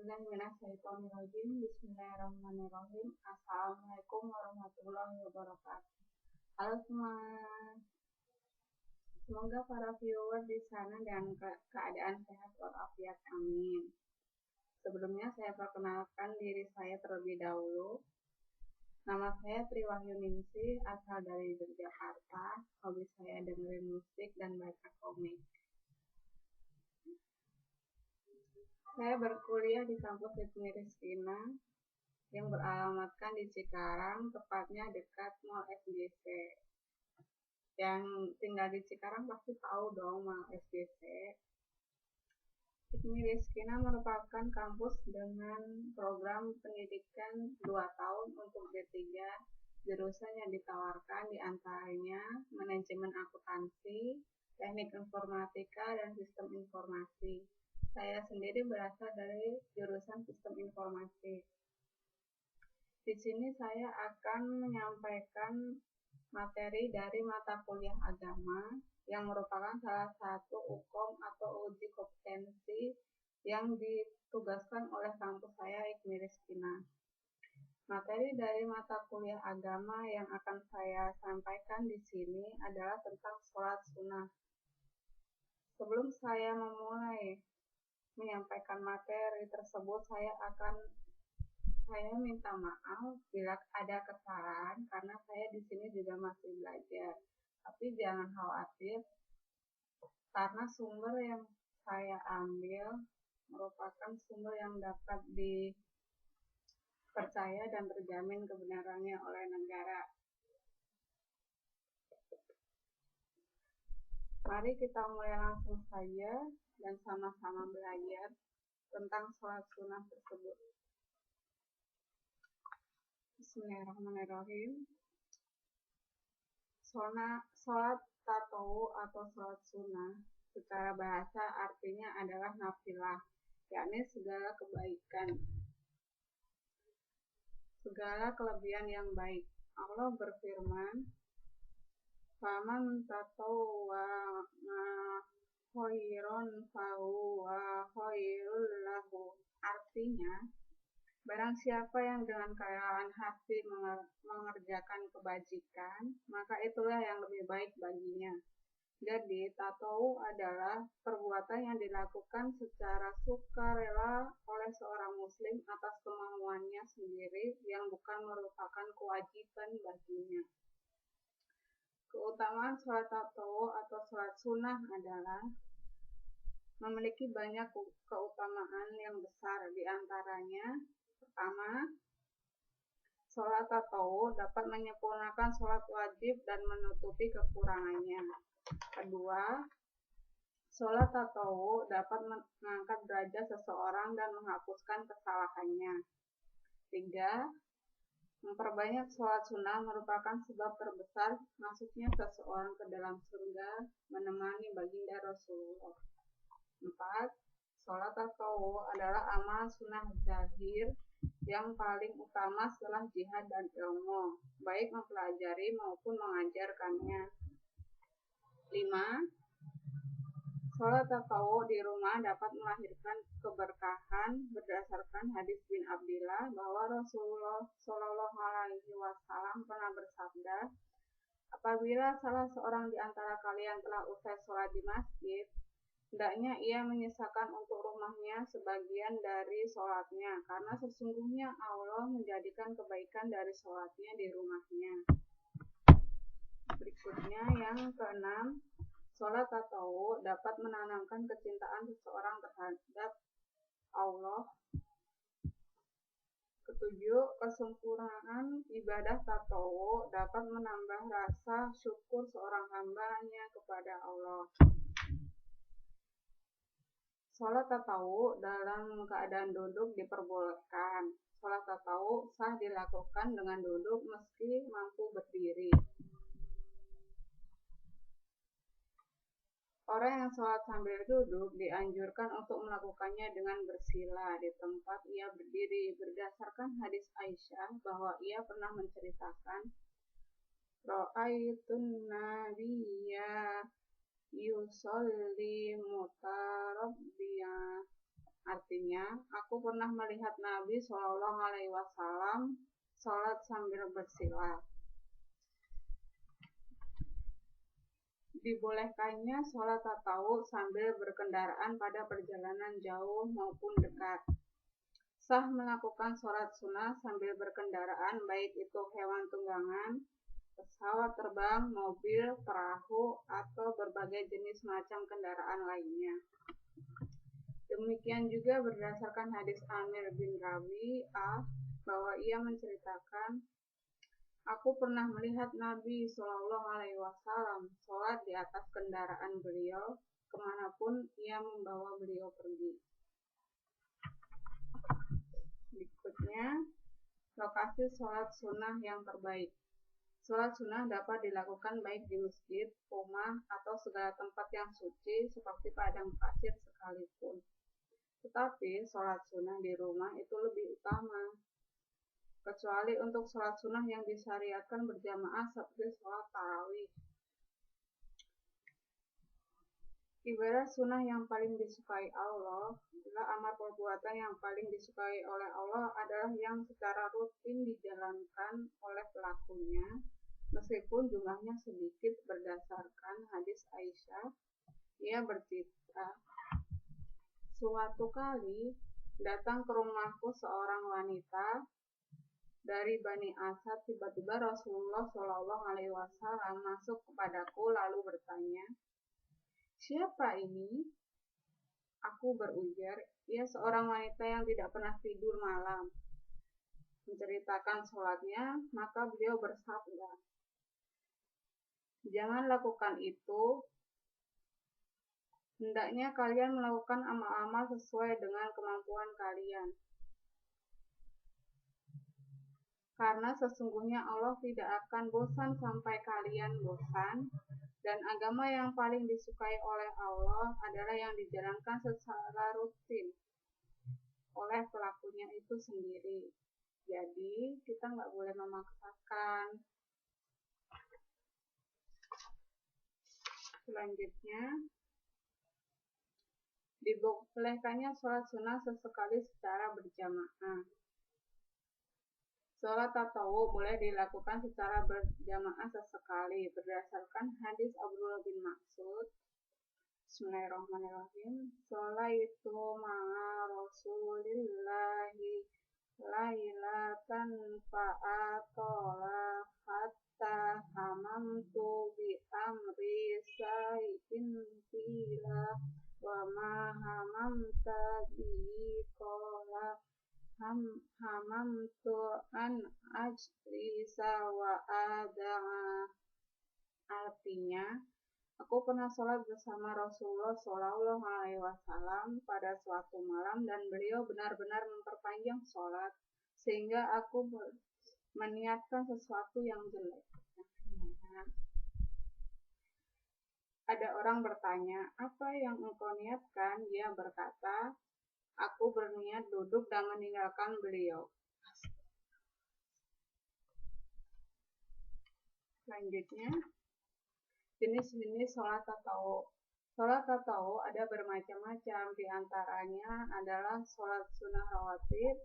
A'udzubillahiminasyaitonirrajim. Bismillahirrahmanirrahim. Assalamualaikum warahmatullahi wabarakatuh. Halo semua. Semoga para viewer di sana dan keadaan sehat walafiat. Amin. Sebelumnya saya perkenalkan diri saya terlebih dahulu. Nama saya Triwahyuningsih, asal dari Yogyakarta. Hobi saya dengerin musik dan baca komik. Saya berkuliah di kampus Ibnu Rizkina yang beralamatkan di Cikarang, tepatnya dekat Mall SJC. Yang tinggal di Cikarang pasti tahu dong Mall SJC. Ibnu Rizkina merupakan kampus dengan program pendidikan 2 tahun untuk D3. Jurusan yang ditawarkan diantaranya manajemen akuntansi, teknik informatika, dan sistem informasi. Saya sendiri berasal dari jurusan sistem informasi. Di sini saya akan menyampaikan materi dari mata kuliah agama yang merupakan salah satu UKOM atau uji kompetensi yang ditugaskan oleh kampus saya Ibnu Rizkina. Materi dari mata kuliah agama yang akan saya sampaikan di sini adalah tentang sholat sunnah. Sebelum saya memulai menyampaikan materi tersebut, saya minta maaf bila ada kesalahan karena saya di sini juga masih belajar. Tapi jangan khawatir karena sumber yang saya ambil merupakan sumber yang dapat dipercaya dan terjamin kebenarannya oleh negara. Mari kita mulai langsung saja dan sama-sama belajar tentang sholat sunnah tersebut. Bismillahirrahmanirrahim. Sholat tatawwu atau sholat sunnah secara bahasa artinya adalah nafilah, yakni segala kebaikan, segala kelebihan yang baik. Allah berfirman, "Faman tatawwa khairon fahuwa khairul lahu." Artinya, barang siapa yang dengan kerelaan hati mengerjakan kebajikan, maka itulah yang lebih baik baginya. Jadi, tatawwu adalah perbuatan yang dilakukan secara sukarela oleh seorang muslim atas kemauannya sendiri yang bukan merupakan kewajiban baginya. Keutamaan sholat tatawwu atau sholat sunnah adalah memiliki banyak keutamaan yang besar. Di antaranya, pertama, sholat tatawwu dapat menyempurnakan sholat wajib dan menutupi kekurangannya. Kedua, sholat tatawwu dapat mengangkat derajat seseorang dan menghapuskan kesalahannya. Tiga, memperbanyak sholat sunnah merupakan sebab terbesar masuknya seseorang ke dalam surga menemani baginda Rasulullah. 4. Sholat tatawwu adalah amal sunnah zahir yang paling utama setelah jihad dan ilmu, baik mempelajari maupun mengajarkannya. 5. Sholat tatawwu di rumah dapat melahirkan keberkahan berdasarkan hadis bin Abdillah bahwa Rasulullah Shallallahu Alaihi Wasallam pernah bersabda, apabila salah seorang di antara kalian telah usai sholat di masjid, hendaknya ia menyisakan untuk rumahnya sebagian dari sholatnya, karena sesungguhnya Allah menjadikan kebaikan dari sholatnya di rumahnya. Berikutnya yang keenam, sholat tatawwu dapat menanamkan kecintaan seseorang terhadap Allah. Ketujuh, kesempurnaan ibadah tatawwu dapat menambah rasa syukur seorang hambanya kepada Allah. Sholat tatawwu dalam keadaan duduk diperbolehkan. Sholat tatawwu sah dilakukan dengan duduk meski mampu berdiri. Orang yang sholat sambil duduk dianjurkan untuk melakukannya dengan bersila di tempat ia berdiri. Berdasarkan hadis Aisyah bahwa ia pernah menceritakan, Ra'aitun nabiyya yusolli mutarabbiya. Artinya, aku pernah melihat Nabi Shallallahu Alaihi Wasallam sholat sambil bersila. Dibolehkannya sholat tatawuf sambil berkendaraan pada perjalanan jauh maupun dekat. Sah melakukan sholat sunnah sambil berkendaraan, baik itu hewan tunggangan, pesawat terbang, mobil, perahu, atau berbagai jenis macam kendaraan lainnya. Demikian juga berdasarkan hadis Amir bin Rabi'ah bahwa ia menceritakan, aku pernah melihat Nabi Shallallahu Alaihi Wasallam sholat di atas kendaraan beliau kemanapun ia membawa beliau pergi. Berikutnya, lokasi sholat sunnah yang terbaik. Sholat sunnah dapat dilakukan baik di masjid, rumah, atau segala tempat yang suci seperti padang pasir sekalipun. Tetapi sholat sunnah di rumah itu lebih utama, kecuali untuk sholat sunnah yang disyariatkan berjamaah seperti sholat tarawih. Ibadah sunnah yang paling disukai Allah adalah amal perbuatan yang paling disukai oleh Allah adalah yang secara rutin dijalankan oleh pelakunya, meskipun jumlahnya sedikit. Berdasarkan hadis Aisyah, ia bercerita, suatu kali datang ke rumahku seorang wanita dari Bani Asad. Tiba-tiba Rasulullah Shallallahu Alaihi Wasallam masuk kepadaku lalu bertanya, siapa ini? Aku berujar, ia seorang wanita yang tidak pernah tidur malam. Menceritakan sholatnya, maka beliau bersabda, jangan lakukan itu. Hendaknya kalian melakukan amal-amal sesuai dengan kemampuan kalian. Karena sesungguhnya Allah tidak akan bosan sampai kalian bosan, dan agama yang paling disukai oleh Allah adalah yang dijalankan secara rutin oleh pelakunya itu sendiri. Jadi kita nggak boleh memaksakan. Selanjutnya, dibolehkannya sholat sunnah sesekali secara berjamaah. Sholat tatawuf boleh dilakukan secara berjamaah sesekali berdasarkan hadis Abdullah bin Mas'ud. Bismillahirrahmanirrahim. Sholaitu ma'a Rasulillahi lailatan fa'atola hatta hamamtu bi amri sa'itin fila wa ma hamamta bihi qala hamamtu an ajlisa wa ada'a. Artinya, aku pernah sholat bersama Rasulullah Shallallahu Alaihi Wasallam pada suatu malam dan beliau benar-benar memperpanjang sholat sehingga aku meniatkan sesuatu yang jelek. Ada orang bertanya, apa yang engkau niatkan? Dia berkata, aku berniat duduk dan meninggalkan beliau. Selanjutnya, jenis-jenis sholat tatawuf. Sholat tatawuf ada bermacam-macam, diantaranya adalah sholat sunnah rawatib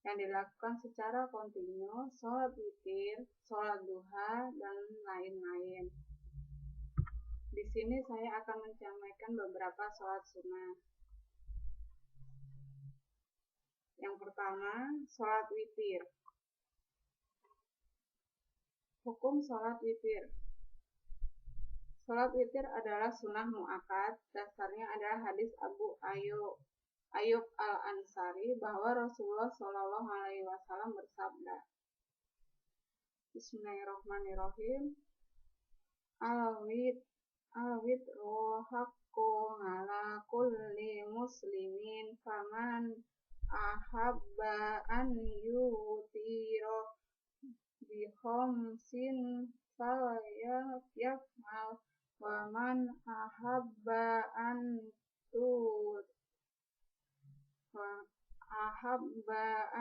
yang dilakukan secara kontinu, sholat witir, sholat duha, dan lain-lain. Di sini saya akan menyampaikan beberapa sholat sunnah. Yang pertama, sholat witir. Hukum sholat witir. Sholat witir adalah sunnah mu'akkad. Dasarnya adalah hadis Abu Ayyub al-Ansari bahwa Rasulullah Shallallahu Alaihi Wasallam bersabda, Bismillahirrahmanirrahim. Al-witru haqqun ala kulli muslimin faman ahabba an yutira bi khamsin falyaf'al wa man ahabba an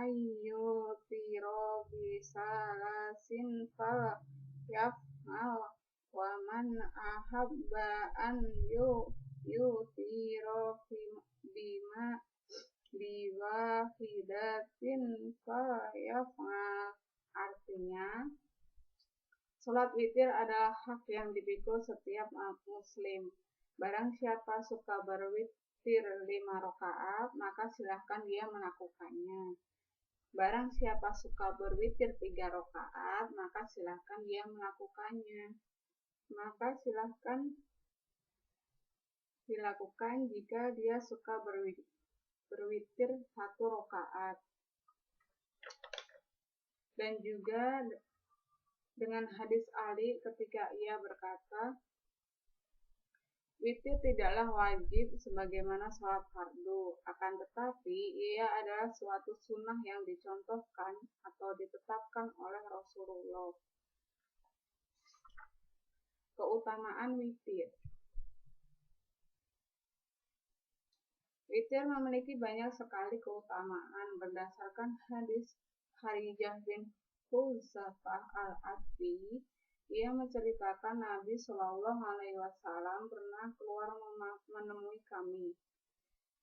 ayyutira bi salasin falyaf'al wa man ahabba an yutira bima biwahidatin fayaf'al. Artinya, sholat witir adalah hak yang dipikul setiap muslim. Barang siapa suka berwitir 5 rakaat, maka silahkan dia melakukannya. Barang siapa suka berwitir 3 rakaat, maka silahkan dia melakukannya. Maka silahkan dilakukan jika dia suka berwitir 1 rakaat. Dan juga dengan hadis Ali ketika ia berkata, witir tidaklah wajib sebagaimana sholat fardu, akan tetapi ia adalah suatu sunnah yang dicontohkan atau ditetapkan oleh Rasulullah. Keutamaan witir. Witir memiliki banyak sekali keutamaan berdasarkan hadis Kharijah bin Huzaifah al-Adwi. Ia menceritakan Nabi Shallallahu Alaihi Wasallam pernah keluar menemui kami.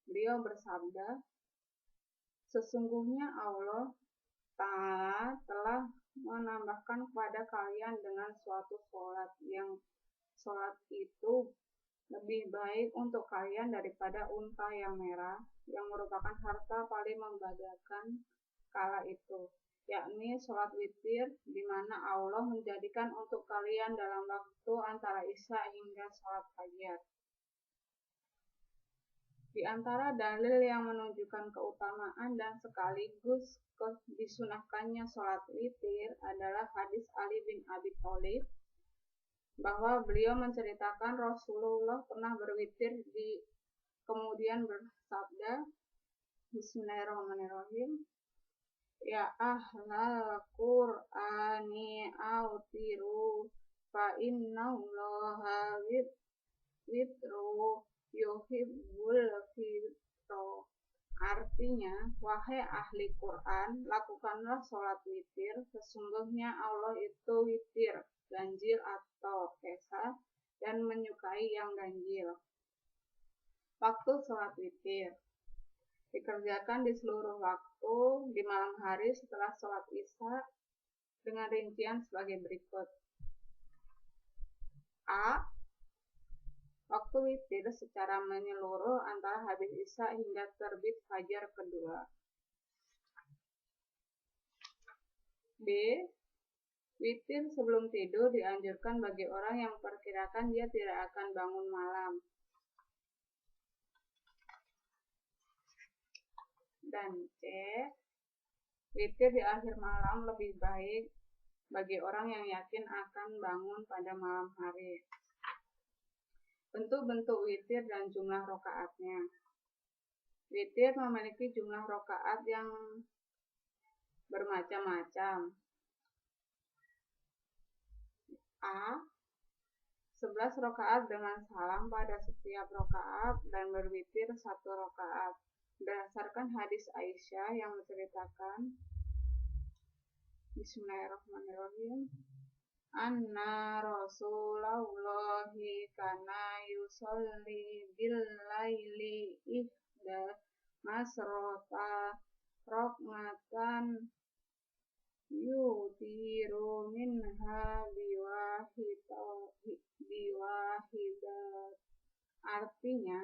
Beliau bersabda, sesungguhnya Allah Ta'ala telah menambahkan kepada kalian dengan suatu sholat yang sholat itu lebih baik untuk kalian daripada unta yang merah, yang merupakan harta paling membanggakan kala itu, yakni sholat witir, di mana Allah menjadikan untuk kalian dalam waktu antara Isya hingga sholat fajar. Di antara dalil yang menunjukkan keutamaan dan sekaligus disunahkannya sholat witir adalah hadis Ali bin Abi Thalib, bahwa beliau menceritakan Rasulullah pernah berwitir kemudian bersabda, Bismillahirrahmanirrahim, ya ahlal Qur'ani autiru fa innallaha witru yuhibbul fitro. Artinya, wahai ahli Quran, lakukanlah sholat witir, sesungguhnya Allah itu witir, ganjil atau esa, dan menyukai yang ganjil. Waktu sholat witir dikerjakan di seluruh waktu di malam hari setelah sholat Isya dengan rincian sebagai berikut. A. Waktu witir secara menyeluruh antara habis Isya hingga terbit fajar kedua. B. Witir sebelum tidur dianjurkan bagi orang yang memperkirakan dia tidak akan bangun malam. Dan C. Witir di akhir malam lebih baik bagi orang yang yakin akan bangun pada malam hari. Bentuk-bentuk witir dan jumlah rokaatnya. Witir memiliki jumlah rokaat yang bermacam-macam. A. 11 rokaat dengan salam pada setiap rokaat dan berwitir 1 rokaat. Berdasarkan hadis Aisyah yang menceritakan, Bismillahirrahmanirrahim, anna Rasulullahi kana yusolli bil laili ihda masrota rokmatan yutiru minha biwahidat. Artinya,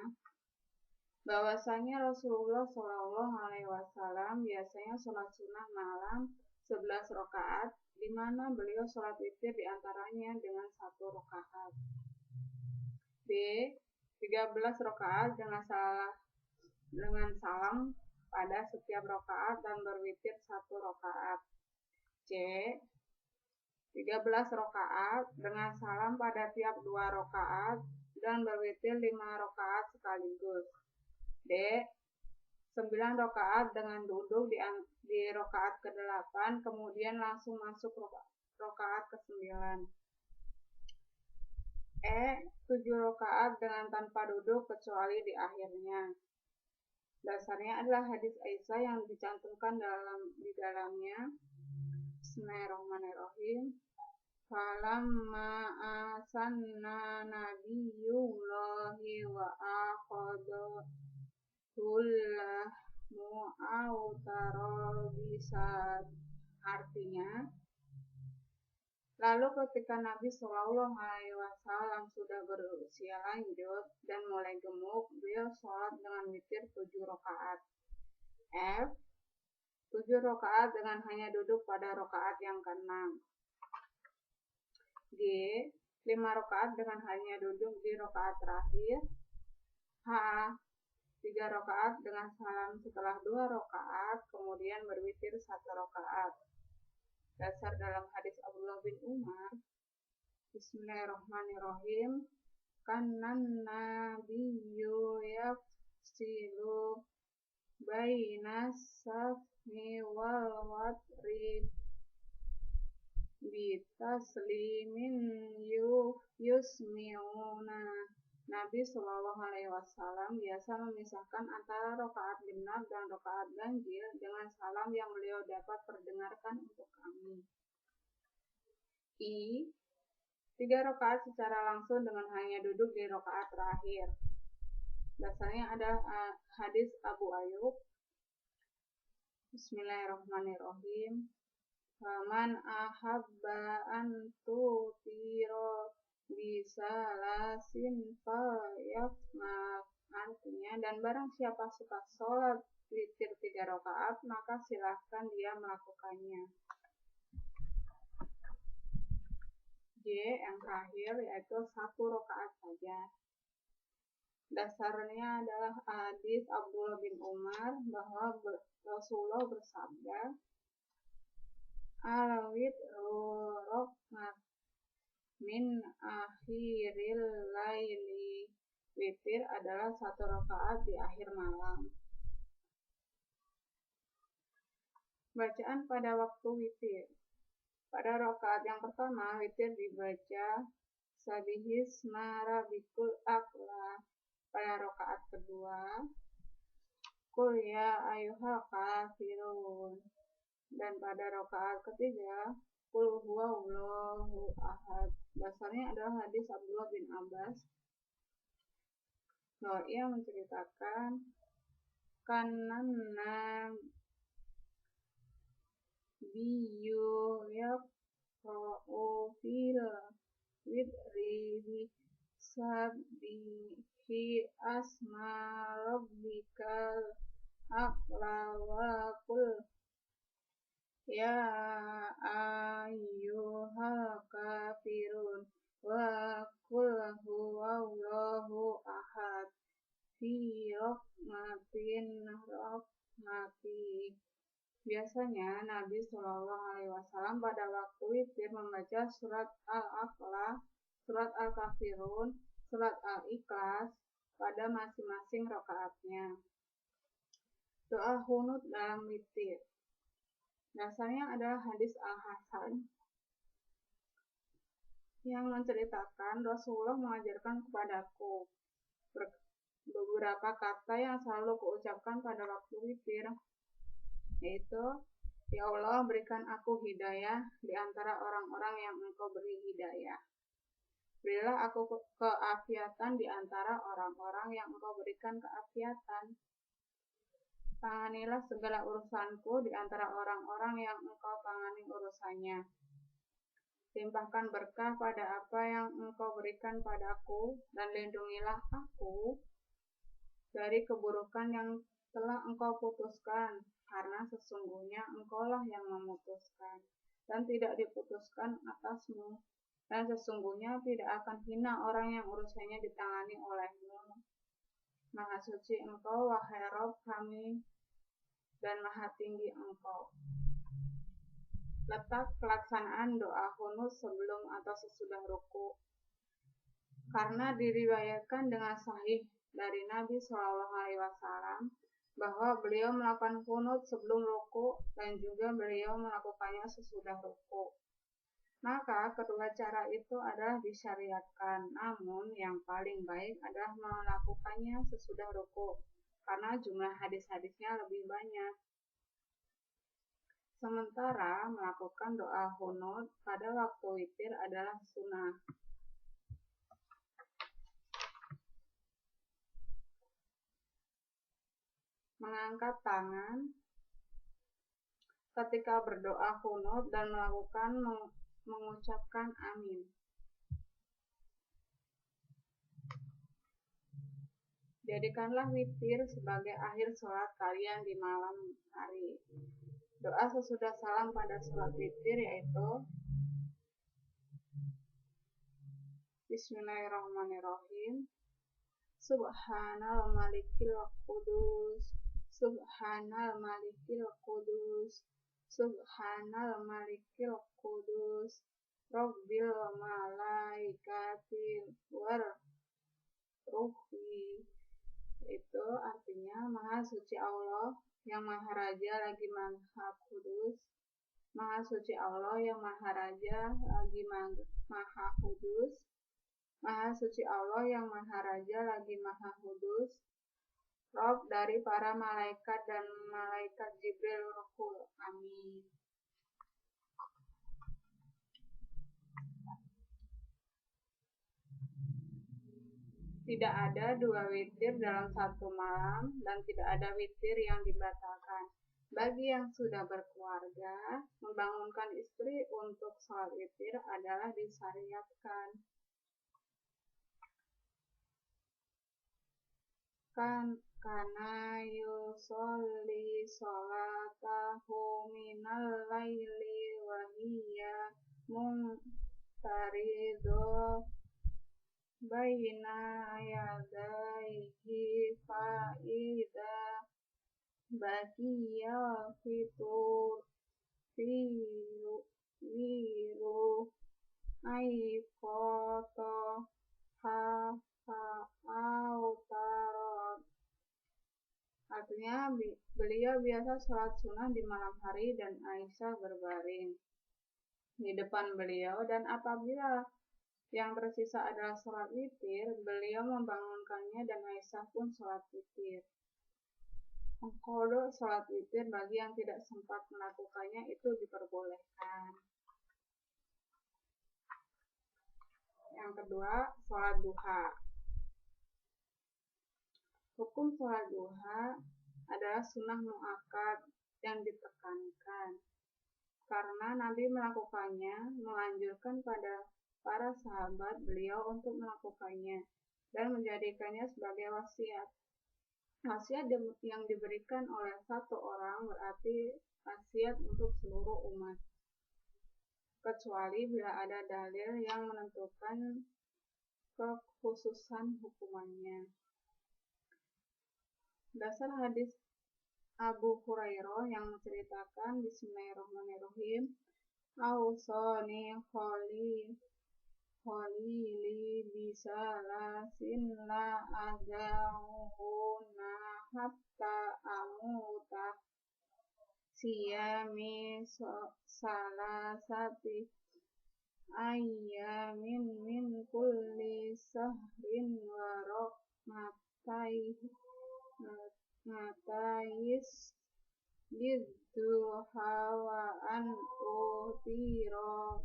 bahwasanya Rasulullah Shallallahu Alaihi Wasallam biasanya sholat sunnah malam 11 rakaat, di mana beliau sholat witir diantaranya dengan 1 rakaat. B. 13 rakaat dengan salam pada setiap rakaat dan berwitir 1 rakaat. C. 13 rakaat dengan salam pada tiap 2 rakaat dan berwitir 5 rakaat sekaligus. D. 9 rakaat dengan duduk di rakaat ke-8, kemudian langsung masuk rakaat ke-9. E. 7 rakaat dengan tanpa duduk kecuali di akhirnya. Dasarnya adalah hadis Aisyah yang dicantumkan di dalamnya. Bismillahirrahmanirrahim. Falamma asanna nabiyullahi wa akhadahullah autarol bisa, artinya lalu ketika Nabi Shallallahu Alaihi Wasallam sudah berusia lanjut dan mulai gemuk, beliau sholat dengan witir 7 rakaat. F. 7 rakaat dengan hanya duduk pada rakaat yang ke-6. G. 5 rakaat dengan hanya duduk di rakaat terakhir. H. 3 rakaat dengan salam setelah 2 rakaat, kemudian berwitir 1 rakaat. Dasar dalam hadis Abdullah bin Umar. Bismillahirrahmanirrahim. Kanan nabiyyu yafsilu bainas safmi wal watri bitaslimin yusmi'una. Nabi Shallallahu Alaihi Wasallam biasa memisahkan antara rakaat genap dan rakaat ganjil dengan salam yang beliau dapat perdengarkan untuk kami. I. 3 rakaat secara langsung dengan hanya duduk di rakaat terakhir. Dasarnya ada hadis Abu Ayyub. Bismillahirrahmanirrahim. Faman ahabba an tutiro bisalasin fayaf'al, artinya dan barang siapa suka sholat witir 3 rakaat maka silahkan dia melakukannya. J. Yang terakhir yaitu 1 rakaat saja. Dasarnya adalah hadis Abdullah bin Umar bahwa Rasulullah bersabda, al-witru rahmat min akhiril laili. Witir adalah 1 rakaat di akhir malam. Bacaan pada waktu witir. Pada rakaat yang pertama, witir dibaca Sabihisma rabbikul a'la. Pada rakaat kedua, Qul ya ayyuhal kafirun. Dan pada rakaat ketiga, Qul huwallahu ahad. Dasarnya adalah hadis Abdullah bin Abbas bahwa ia menceritakan kanan nabiyyu yaqra'u fil widri sabbihi asma rabbikal a'la wa qul ya ayyuhal kafirun wa qul huwallahu ahad fi rahmati. Biasanya Nabi Shallallahu Alaihi Wasallam pada waktu witir membaca surat Al-A'la, surat Al-Kafirun, surat Al-Ikhlas pada masing-masing rakaatnya. Doa qunut dalam witir. Dasarnya adalah hadis Al-Hasan yang menceritakan Rasulullah mengajarkan kepadaku beberapa kata yang selalu kuucapkan pada waktu witir, yaitu, ya Allah, berikan aku hidayah di antara orang-orang yang Engkau beri hidayah. Berilah aku keafiatan di antara orang-orang yang Engkau berikan keafiatan. Tanganilah segala urusanku di antara orang-orang yang Engkau tangani urusannya. Limpahkan berkah pada apa yang Engkau berikan padaku, dan lindungilah aku dari keburukan yang telah Engkau putuskan, karena sesungguhnya Engkaulah yang memutuskan, dan tidak diputuskan atasmu, dan sesungguhnya tidak akan hina orang yang urusannya ditangani olehmu. Maha suci Engkau, wahai Rabb kami, dan maha tinggi Engkau. Letak pelaksanaan doa qunut sebelum atau sesudah ruku. Karena diriwayatkan dengan sahih dari Nabi Shallallahu Alaihi Wasallam bahwa beliau melakukan qunut sebelum ruku dan juga beliau melakukannya sesudah ruku. Maka kedua cara itu adalah disyariatkan, namun yang paling baik adalah melakukannya sesudah ruku karena jumlah hadis-hadisnya lebih banyak. Sementara melakukan doa qunut pada waktu witir adalah sunnah. mengangkat tangan ketika berdoa qunut dan mengucapkan amin. Jadikanlah witir sebagai akhir sholat kalian di malam hari. Doa sesudah salam pada sholat witir yaitu Bismillahirrahmanirrahim. Subhanal malikil qudus, Subhanal malikil qudus, Subhanal malikil qudus, Rabbil malaikati war ruhi. Itu artinya Maha Suci Allah yang Maha Raja lagi Maha Kudus. Maha Suci Allah yang Maha Raja lagi Maha Kudus. Maha Suci Allah yang Maha Raja lagi Maha Kudus. Rob dari para malaikat dan malaikat Jibril Ruhul Amin. Tidak ada dua witir dalam satu malam dan tidak ada witir yang dibatalkan. Bagi yang sudah berkeluarga, membangunkan istri untuk sholat witir adalah disyariatkan. Kana yusolli sholatahu minal laili wa hiya muntarido baina yadaihi fa'ida bagiya fitur wiru aikoto ha'autarot. Artinya beliau biasa sholat sunnah di malam hari dan Aisyah berbaring di depan beliau, dan apabila yang tersisa adalah sholat witir, beliau membangunkannya dan Aisyah pun sholat witir. Mengqadha sholat witir bagi yang tidak sempat melakukannya itu diperbolehkan. Yang kedua, sholat duha. Hukum sholat duha adalah sunnah muakkad yang ditekankan, karena Nabi melakukannya, menganjurkan pada para sahabat beliau untuk melakukannya dan menjadikannya sebagai wasiat. Wasiat yang diberikan oleh satu orang berarti wasiat untuk seluruh umat, kecuali bila ada dalil yang menentukan kekhususan hukumannya. Dasar hadis Abu Hurairah yang menceritakan Bismillahirrahmanirrahim, Ausoni Khalili bisalasin la adauhuna hatta amuta siyami salasati ayyamin min kulli sahrin wa matais lidduha wa an utiro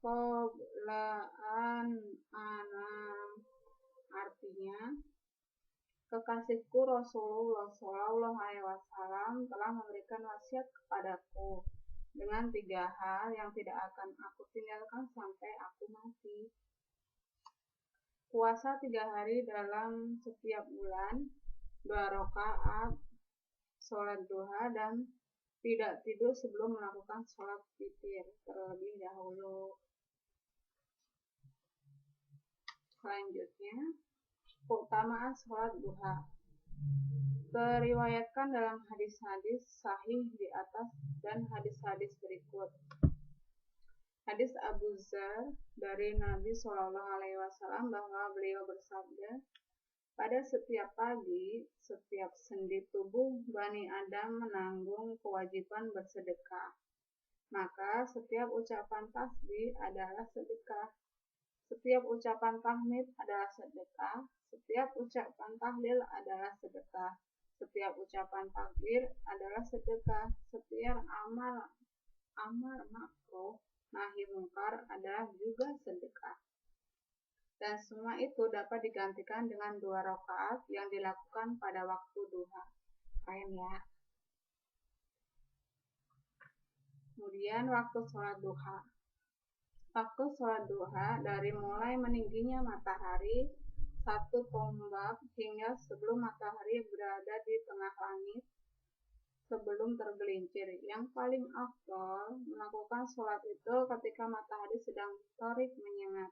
qabla an anam. Artinya, kekasihku Rasulullah SAW telah memberikan wasiat kepadaku dengan 3 hal yang tidak akan aku tinggalkan sampai aku mati. Puasa 3 hari dalam setiap bulan, 2 rakaat sholat duha, dan tidak tidur sebelum melakukan sholat witir terlebih dahulu. Selanjutnya, keutamaan sholat duha. Teriwayatkan dalam hadis-hadis sahih di atas dan hadis-hadis berikut. Hadis Abu Dzar dari Nabi SAW bahwa beliau bersabda, pada setiap pagi, setiap sendi tubuh Bani Adam menanggung kewajiban bersedekah. Maka setiap ucapan tasbih adalah sedekah, setiap ucapan tahmid adalah sedekah, setiap ucapan tahlil adalah sedekah, setiap ucapan takbir adalah sedekah, setiap amar makruh nahi mungkar adalah juga sedekah. Dan semua itu dapat digantikan dengan 2 rakaat yang dilakukan pada waktu duha. pakaian ya. Kemudian waktu sholat duha. Waktu sholat duha dari mulai meningginya matahari satu tombak hingga sebelum matahari berada di tengah langit sebelum tergelincir. Yang paling afdol melakukan sholat itu ketika matahari sedang terik menyengat.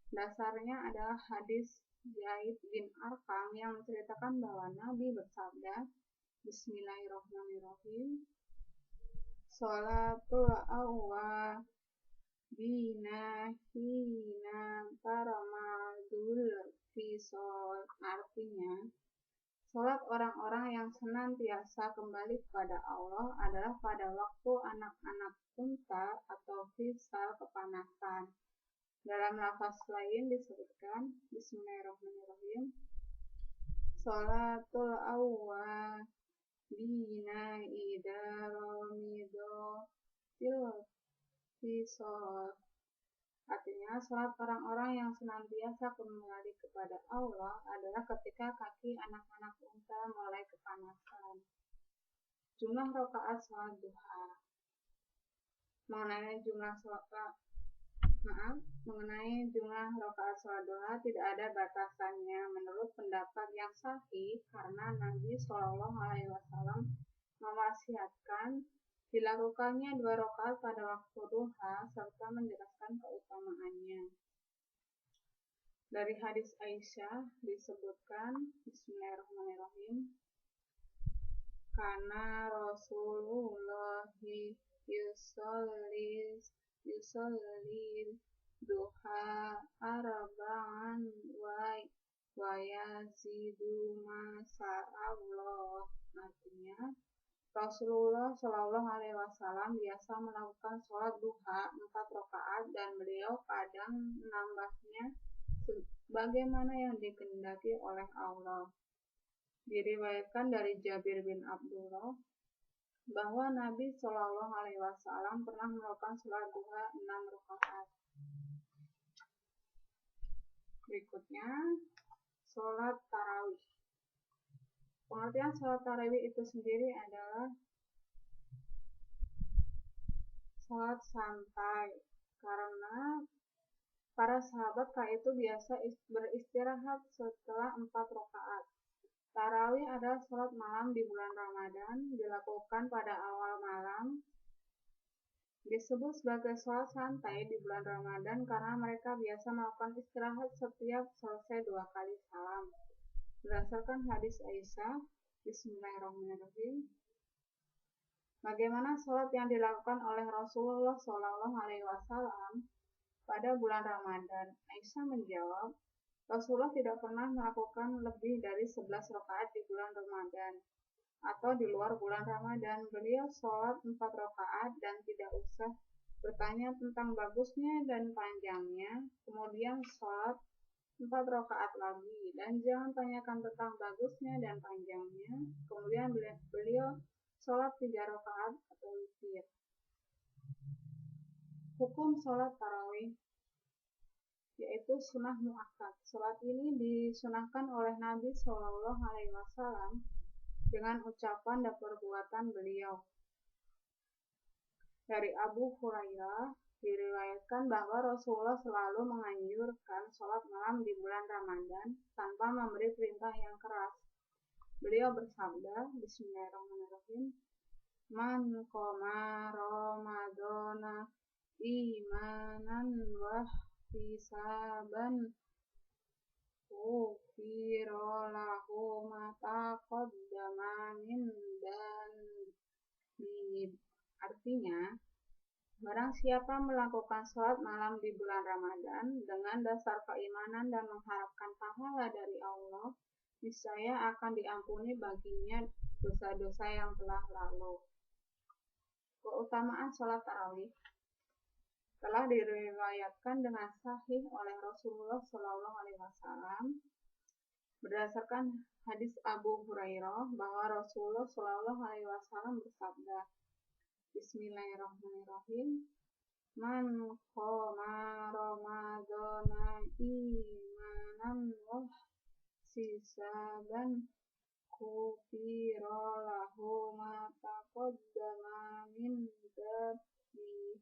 Dasarnya adalah hadis Zaid bin Arqam yang menceritakan bahwa Nabi bersabda, Bismillahirrahmanirrahim, Sholatul awwal Bina hina taramadul fisol. Artinya, sholat orang-orang yang senantiasa kembali kepada Allah adalah pada waktu anak-anak unta atau fisal kepanasan. Dalam lafaz lain disebutkan, Bismillahirrahmanirrahim, Sholatul awwal Bina idaromido fisol. Artinya, sholat orang-orang yang senantiasa kembali kepada Allah adalah ketika kaki anak-anak unta mulai kepanasan. Jumlah rakaat sholat duha. Mengenai jumlah rakaat sholat duha tidak ada batasannya menurut pendapat yang sahih karena Nabi Shallallahu Alaihi Wasallam mewasiatkan dilakukannya 2 rakaat pada waktu duha serta menjelaskan keutamaannya. Dari hadis Aisyah disebutkan, Bismillahirrahmanirrahim, karena Rasulullah yusolli duha arba'an wa yazidu masa'allah. Artinya, Rasulullah Shallallahu Alaihi Wasallam biasa melakukan sholat duha 4 rakaat dan beliau kadang menambahnya bagaimana yang dikehendaki oleh Allah. Diriwayatkan dari Jabir bin Abdullah bahwa Nabi Shallallahu Alaihi Wasallam pernah melakukan sholat duha 6 rakaat. Berikutnya, sholat tarawih. Pengertian sholat tarawih itu sendiri adalah sholat santai, karena para sahabat kala itu biasa beristirahat setelah 4 rakaat. Tarawih adalah sholat malam di bulan Ramadan, dilakukan pada awal malam. Disebut sebagai sholat santai di bulan Ramadan karena mereka biasa melakukan istirahat setiap selesai 2 kali salam. Berdasarkan hadis Aisyah, Bismillahirrahmanirrahim, bagaimana sholat yang dilakukan oleh Rasulullah Shallallahu Alaihi Wasallam pada bulan Ramadan? Aisyah menjawab, Rasulullah tidak pernah melakukan lebih dari 11 rakaat di bulan Ramadan atau di luar bulan Ramadan. Beliau sholat 4 rakaat dan tidak usah bertanya tentang bagusnya dan panjangnya, kemudian sholat 4 rakaat lagi dan jangan tanyakan tentang bagusnya dan panjangnya, kemudian beliau sholat 3 rakaat atau witir. Hukum sholat tarawih yaitu sunnah muakkad. Sholat ini disunahkan oleh Nabi Shallallahu Alaihi Wasallam dengan ucapan dan perbuatan beliau. Dari Abu Hurairah diriwayatkan bahwa Rasulullah selalu menganjurkan sholat malam di bulan Ramadan tanpa memberi perintah yang keras. Beliau bersabda, Bismillahirrahmanirrahim, Man qama Ramadana imanan wa hisaban ghufira lahu ma taqaddama min dhanbihi. Artinya, barang siapa melakukan sholat malam di bulan Ramadan dengan dasar keimanan dan mengharapkan pahala dari Allah, niscaya akan diampuni baginya dosa-dosa yang telah lalu. Keutamaan sholat tarawih telah diriwayatkan dengan sahih oleh Rasulullah Shallallahu Alaihi Wasallam berdasarkan hadis Abu Hurairah bahwa Rasulullah Shallallahu Alaihi Wasallam bersabda, Bismillahirrahmanirrahim, Man qama Ramadana imanan wa hisaban ghufira lahu ma taqaddama min dzambi.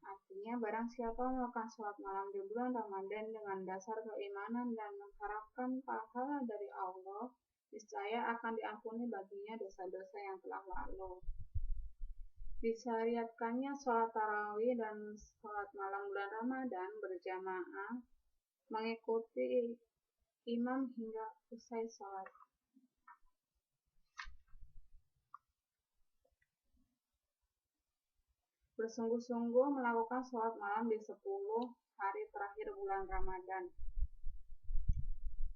Artinya, barang siapa melakukan sholat malam di bulan Ramadan dengan dasar keimanan dan mengharapkan pahala dari Allah, niscaya akan diampuni baginya dosa-dosa yang telah lalu. Disyariatkannya sholat tarawih dan sholat malam bulan Ramadan berjamaah mengikuti imam hingga usai sholat. Bersungguh-sungguh melakukan sholat malam di 10 hari terakhir bulan Ramadan.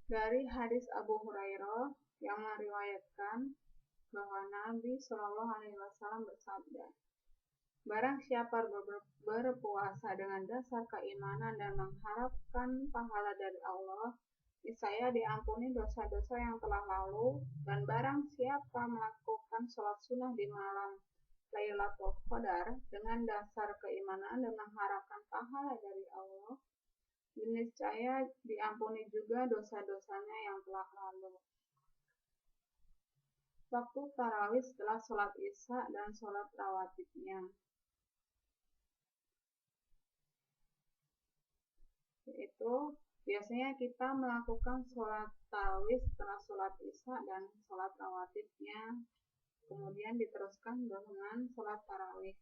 Dari hadis Abu Hurairah yang meriwayatkan bahwa Nabi Shallallahu Alaihi Wasallam bersabda, barang siapa berpuasa dengan dasar keimanan dan mengharapkan pahala dari Allah, niscaya diampuni dosa-dosa yang telah lalu, dan barang siapa melakukan sholat sunnah di malam Lailatul Qadar dengan dasar keimanan dan mengharapkan pahala dari Allah, niscaya diampuni juga dosa-dosanya yang telah lalu. Waktu tarawih setelah sholat isya dan sholat rawatibnya, yaitu biasanya kita melakukan sholat tarawih setelah sholat isya dan sholat rawatibnya, kemudian diteruskan dengan sholat tarawih.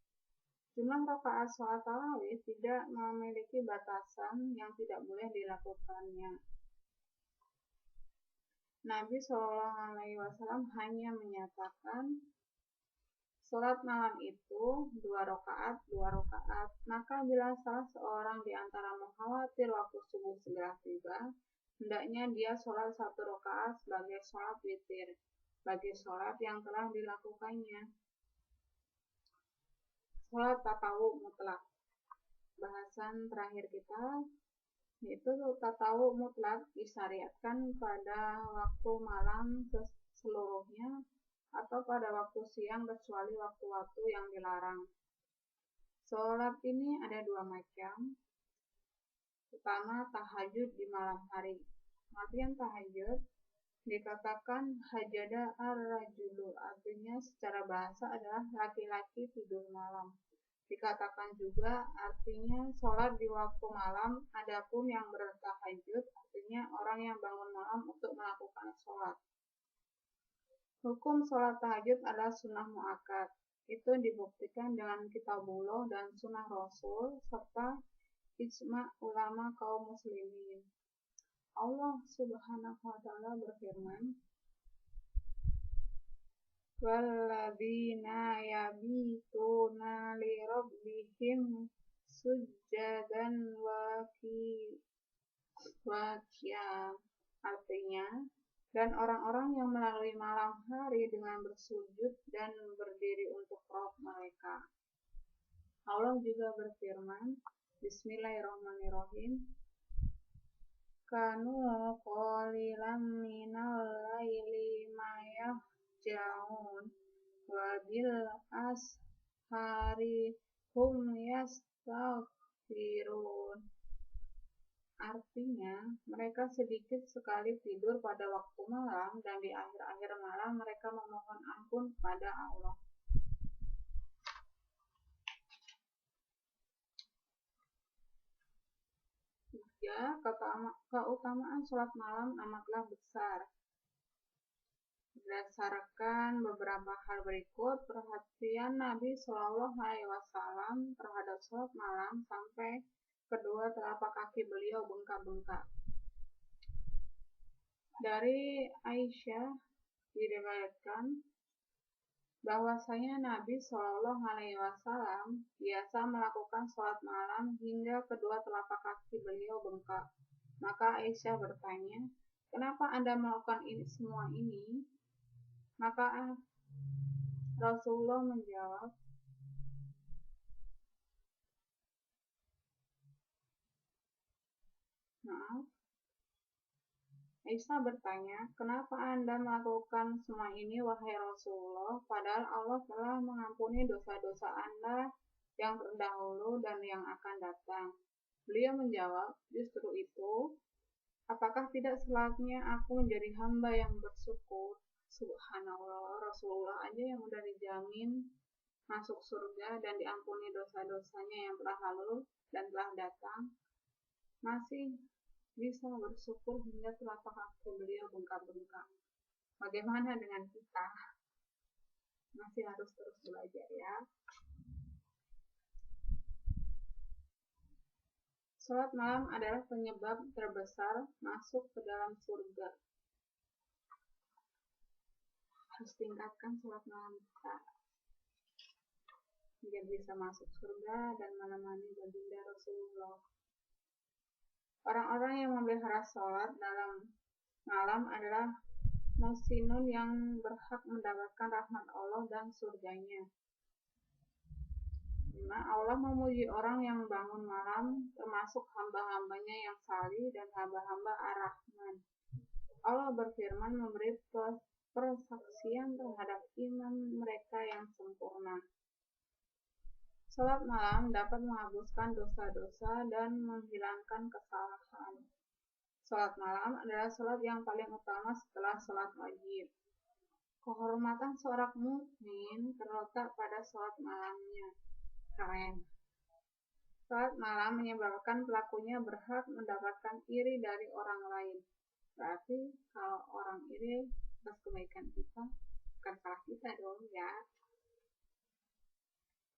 Jumlah rakaat sholat tarawih tidak memiliki batasan yang tidak boleh dilakukannya. Nabi Shallallahu Alaihi Wasallam hanya menyatakan sholat malam itu 2 rakaat, 2 rakaat. Maka bila salah seorang di antaramu khawatir waktu subuh segera tiba, hendaknya dia sholat 1 rakaat sebagai sholat witir bagi sholat yang telah dilakukannya. Sholat tatawu mutlak. Bahasan terakhir kita yaitu tatawu mutlak disyariatkan pada waktu malam seluruhnya atau pada waktu siang kecuali waktu-waktu yang dilarang. Sholat ini ada 2 macam. Pertama, tahajud di malam hari. Artian tahajud dikatakan hajada ar-rajulu, artinya secara bahasa adalah laki-laki tidur malam. Dikatakan juga artinya sholat di waktu malam, adapun yang bertahajud artinya orang yang bangun malam untuk melakukan sholat. Hukum sholat tahajud adalah sunnah mu'akkad. Itu dibuktikan dengan kitabullah dan sunnah rasul serta ijma' ulama kaum muslimin. Allah subhanahu wa ta'ala berfirman, walladzina yabituna li rabbihim sujjadan wa qiyam. Artinya, dan orang-orang yang melalui malam hari dengan bersujud dan berdiri untuk Rabb mereka. Allah juga berfirman, Bismillahirrahmanirrahim, kanu qalilan minal laili ma yahjaun wa bil ashari hum yastaghfirun. Artinya, mereka sedikit sekali tidur pada waktu malam dan di akhir-akhir malam mereka memohon ampun kepada Allah. Ya, keutamaan sholat malam amatlah besar. Berdasarkan beberapa hal berikut, perhatian Nabi Shallallahu Alaihi Wasallam terhadap sholat malam sampai kedua telapak kaki beliau bengkak-bengkak. Dari Aisyah diriwayatkan bahwasanya Nabi Shallallahu Alaihi Wasallam biasa melakukan sholat malam hingga kedua telapak kaki beliau bengkak. Maka Aisyah bertanya, kenapa Anda melakukan semua ini? Maka Rasulullah menjawab, Aisyah bertanya, kenapa Anda melakukan semua ini, wahai Rasulullah, padahal Allah telah mengampuni dosa-dosa Anda yang terdahulu dan yang akan datang. Beliau menjawab, justru itu, apakah tidak selayaknya aku menjadi hamba yang bersyukur? Subhanallah, Rasulullah aja yang udah dijamin masuk surga dan diampuni dosa-dosanya yang telah lalu dan telah datang, masih bisa bersyukur hingga telapak kaki beliau bengkak-bengkak. Bagaimana dengan kita? Masih harus terus belajar ya. Salat malam adalah penyebab terbesar masuk ke dalam surga. Harus tingkatkan salat malam kita biar bisa masuk surga dan menemani baginda Rasulullah. Orang-orang yang memelihara salat dalam malam adalah muhsinun yang berhak mendapatkan rahmat Allah dan surganya. Allah memuji orang yang bangun malam, termasuk hamba-hambanya yang salih dan hamba-hamba Ar-Rahman. Allah berfirman memberi persaksian terhadap iman mereka yang sempurna. Salat malam dapat menghapuskan dosa-dosa dan menghilangkan kesalahan. Salat malam adalah salat yang paling utama setelah salat wajib. Kehormatan seorang mukmin terletak pada salat malamnya. Keren. Salat malam menyebabkan pelakunya berhak mendapatkan iri dari orang lain. Berarti kalau orang iri atas kebaikan kita, bukan salah kita dong ya.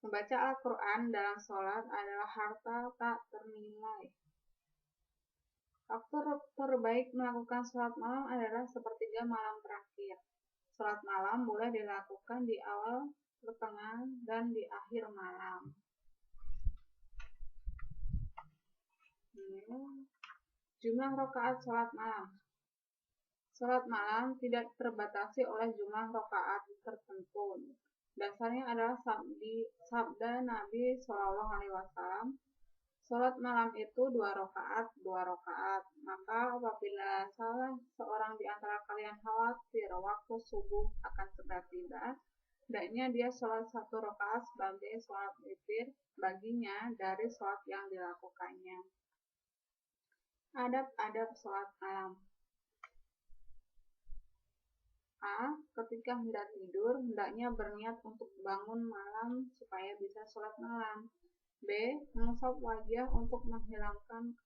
Membaca Al-Quran dalam sholat adalah harta tak ternilai. Waktu terbaik melakukan sholat malam adalah sepertiga malam terakhir. Sholat malam boleh dilakukan di awal, pertengahan, dan di akhir malam. Jumlah rakaat sholat malam. Sholat malam tidak terbatasi oleh jumlah rakaat tertentu. Dasarnya adalah sabda Nabi SAW. Sholat malam itu 2 rakaat. Maka apabila salah seorang di antara kalian khawatir waktu subuh akan segera tiba, hendaknya dia sholat 1 rakaat sebagai sholat witir baginya dari sholat yang dilakukannya. Adab-adab sholat malam. A. Ketika hendak tidur, hendaknya berniat untuk bangun malam supaya bisa sholat malam. B. Mengusap wajah untuk menghilangkan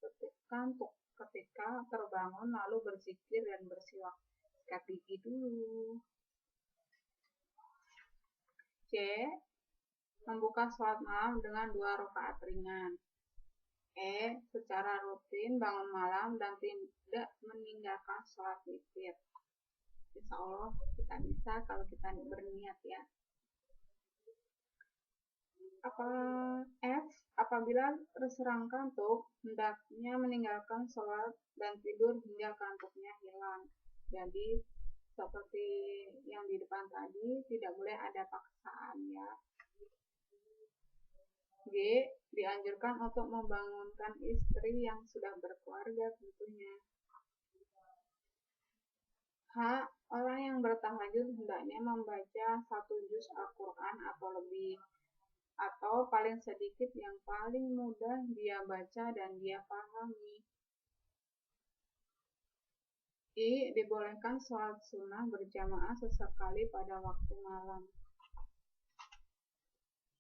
kantuk ketika terbangun, lalu berzikir dan bersiwak. Sikat gigi dulu. C. Membuka sholat malam dengan 2 rakaat ringan. E. Secara rutin bangun malam dan tidak meninggalkan sholat witir. Insya Allah kita bisa kalau kita berniat ya. F. Apabila terserang kantuk, hendaknya meninggalkan sholat dan tidur hingga kantuknya hilang. Jadi seperti yang di depan tadi, tidak boleh ada paksaan ya. G. Dianjurkan untuk membangunkan istri yang sudah berkeluarga tentunya. H. Orang yang bertahajud hendaknya membaca 1 juz Al-Quran atau lebih, atau paling sedikit yang paling mudah dia baca dan dia pahami. I. Dibolehkan sholat sunnah berjamaah sesekali pada waktu malam.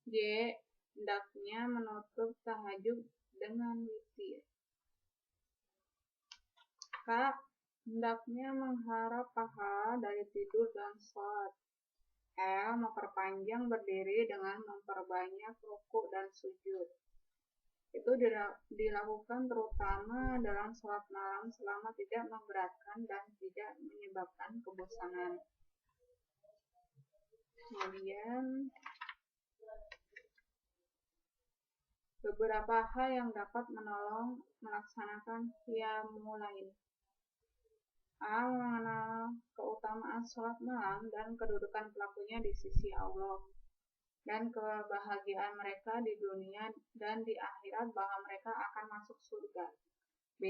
J. Hendaknya menutup tahajud dengan witir. K. Hendaknya mengharap pahala dari tidur dan sholat. L. Memperpanjang berdiri dengan memperbanyak rukuk dan sujud. Itu dilakukan terutama dalam sholat malam selama tidak memberatkan dan tidak menyebabkan kebosanan. Kemudian beberapa hal yang dapat menolong melaksanakan qiyamul lail. A. Mengenal keutamaan sholat malam dan kedudukan pelakunya di sisi Allah dan kebahagiaan mereka di dunia dan di akhirat bahwa mereka akan masuk surga. B.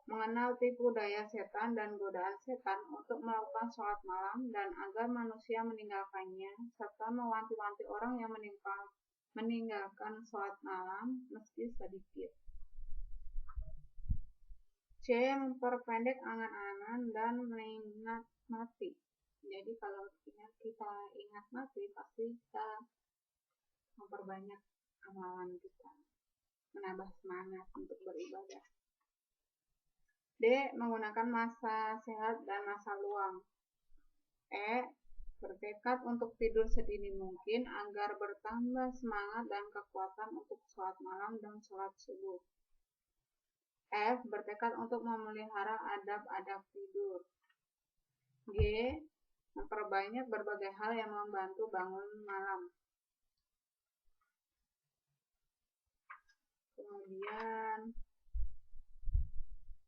Mengenal tipu daya setan dan godaan setan untuk melakukan sholat malam dan agar manusia meninggalkannya, serta mewanti-wanti orang yang meninggalkan sholat malam meski sedikit. C. Memperpendek angan-angan dan mengingat mati. Jadi kalau kita ingat mati, pasti kita memperbanyak amalan kita, menambah semangat untuk beribadah. D. Menggunakan masa sehat dan masa luang. E. Bertekad untuk tidur sedini mungkin agar bertambah semangat dan kekuatan untuk sholat malam dan sholat subuh. F. Bertekad untuk memelihara adab-adab tidur. G. Memperbanyak berbagai hal yang membantu bangun malam. Kemudian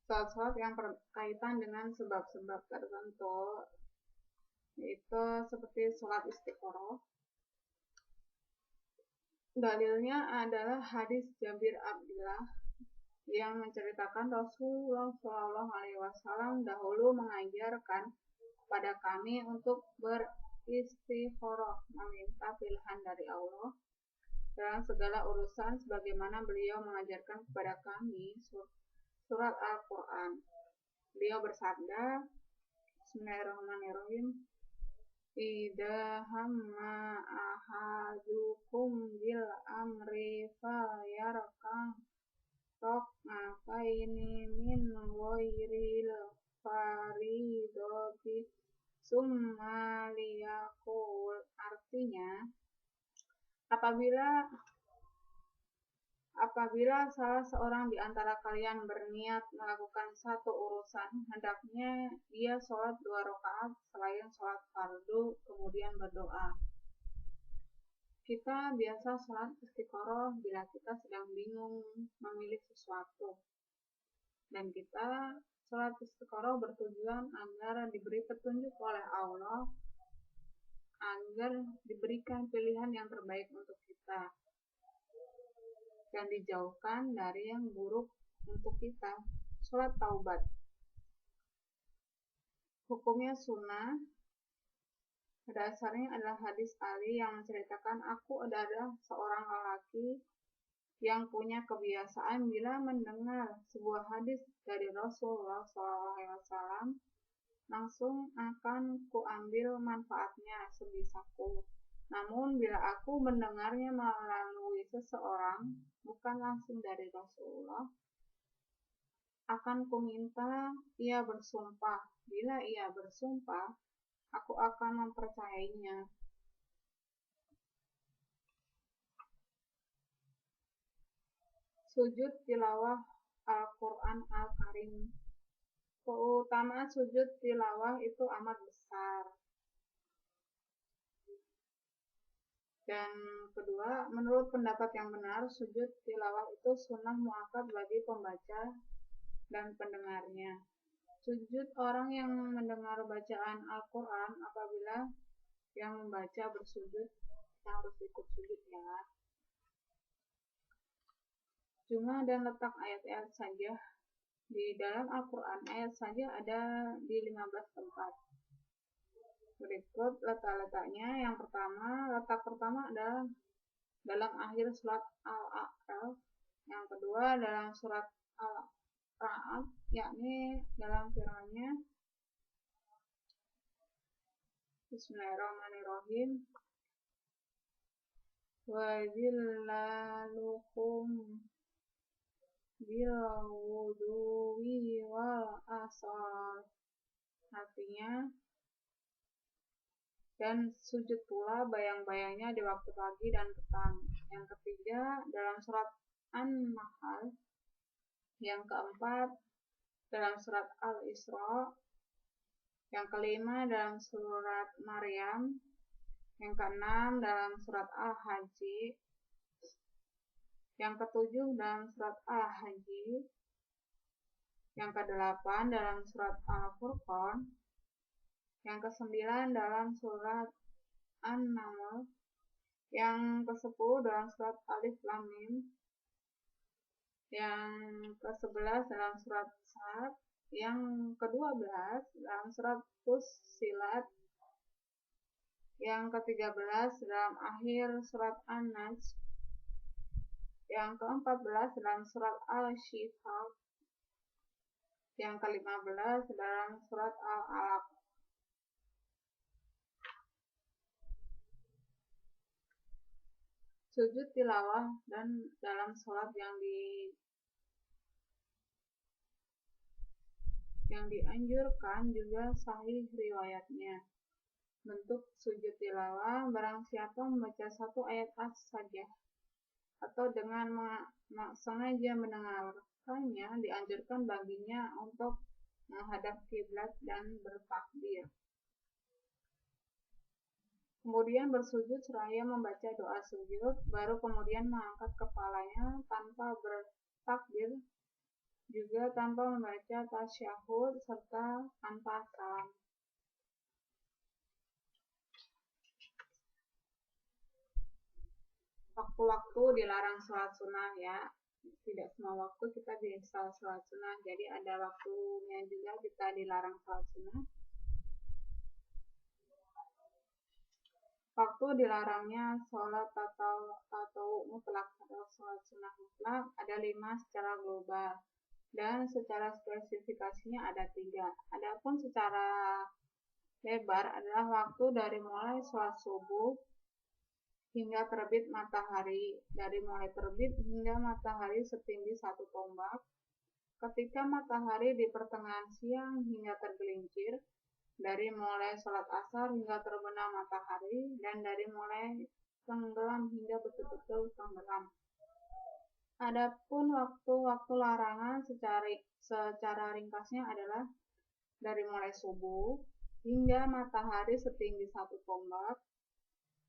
sholat-sholat yang berkaitan dengan sebab-sebab tertentu, yaitu seperti sholat istiqoroh. Dalilnya adalah hadis Jabir Abdillah yang menceritakan Rasulullah SAW dahulu mengajarkan pada kami untuk beristikharah, meminta pilihan dari Allah dalam segala urusan sebagaimana beliau mengajarkan kepada kami surat Al-Quran. Beliau bersabda, Bismillahirrahmanirrahim, Idza hamma ahadukum bil amri falyarkam rakaataini min ghairil faridati summa liyaqul. Artinya, apabila salah seorang di antara kalian berniat melakukan satu urusan, hendaknya ia sholat 2 rakaat selain sholat fardu, kemudian berdoa. Kita biasa sholat istiqoroh bila kita sedang bingung memilih sesuatu. Dan kita sholat istiqoroh bertujuan agar diberi petunjuk oleh Allah, agar diberikan pilihan yang terbaik untuk kita dan dijauhkan dari yang buruk untuk kita. Sholat taubat hukumnya sunnah. Dasarnya adalah hadis Ali yang menceritakan, aku adalah seorang lelaki yang punya kebiasaan bila mendengar sebuah hadis dari Rasulullah SAW, langsung akan kuambil manfaatnya sebisaku. Namun bila aku mendengarnya melalui seseorang, bukan langsung dari Rasulullah, akan kuminta ia bersumpah. Bila ia bersumpah, aku akan mempercayainya. Sujud tilawah Al-Quran Al-Karim. Keutamaan sujud tilawah itu amat besar. Dan kedua, menurut pendapat yang benar, sujud tilawah itu sunnah muakkad bagi pembaca dan pendengarnya. Sujud orang yang mendengar bacaan Al-Quran, apabila yang membaca bersujud, kita harus ikut sujud ya. Jumlah dan letak ayat-ayat saja. Di dalam Al-Quran ayat saja ada di 15 tempat. Berikut letak-letaknya. Yang pertama, letak pertama adalah dalam akhir surat Al-A'raf. Yang kedua dalam surat Al-Ra'd, yakni dalam firman-Nya, Bismillahirrahmanirrahim, wa zillalukum bil wuduwi wal asal. Artinya, dan sujud pula bayang-bayangnya di waktu pagi dan petang. Yang ketiga dalam surat An-Nahl. Yang keempat dalam surat Al-Isra. Yang kelima dalam surat Maryam. Yang keenam dalam surat Al-Hajj. Yang ketujuh dalam surat Al-Hajj. Yang kedelapan dalam surat Al-Furqan. Yang kesembilan dalam surat An-Naml. Yang ke-10 dalam surat Alif Lam Mim. Yang ke-11 dalam surat Sad. Yang ke-12 dalam surat Fussilat. Yang ke-13 dalam akhir surat An-Najm. Yang ke-14 dalam surat Al-Shiqaq. Yang ke-15 dalam surat Al-Alaq. Sujud tilawah dan dalam sholat yang dianjurkan juga sahih riwayatnya. Bentuk sujud tilawah, barang siapa membaca satu ayat saja atau dengan sengaja mendengarkannya, dianjurkan baginya untuk menghadap kiblat dan bertakbir. Kemudian bersujud seraya membaca doa sujud, baru kemudian mengangkat kepalanya tanpa bertakbir, juga tanpa membaca tasyahud serta tanpa salam. Waktu-waktu dilarang sholat sunnah ya, tidak semua waktu kita bisa sholat sunnah, jadi ada waktunya juga kita dilarang sholat sunnah. Waktu dilarangnya sholat atau mutlak atau sholat sunnah mutlak ada 5 secara global, dan secara spesifikasinya ada 3. Adapun secara lebar adalah waktu dari mulai sholat subuh hingga terbit matahari, dari mulai terbit hingga matahari setinggi 1 tombak, ketika matahari di pertengahan siang hingga tergelincir, dari mulai sholat asar hingga terbenam matahari, dan dari mulai tenggelam hingga betul-betul tenggelam. Adapun waktu-waktu larangan secara ringkasnya adalah dari mulai subuh hingga matahari setinggi 1 tombak,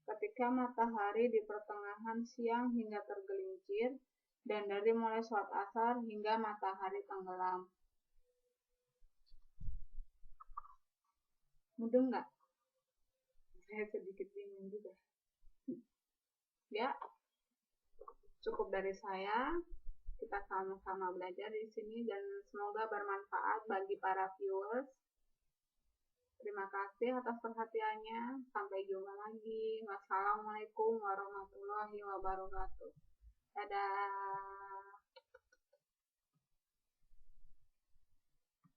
ketika matahari di pertengahan siang hingga tergelincir, dan dari mulai sholat asar hingga matahari tenggelam. Mudeng nggak? Saya sedikit bingung juga. Ya, cukup dari saya. Kita sama-sama belajar di sini dan semoga bermanfaat bagi para viewers. Terima kasih atas perhatiannya. Sampai jumpa lagi. Wassalamualaikum warahmatullahi wabarakatuh. Dadah.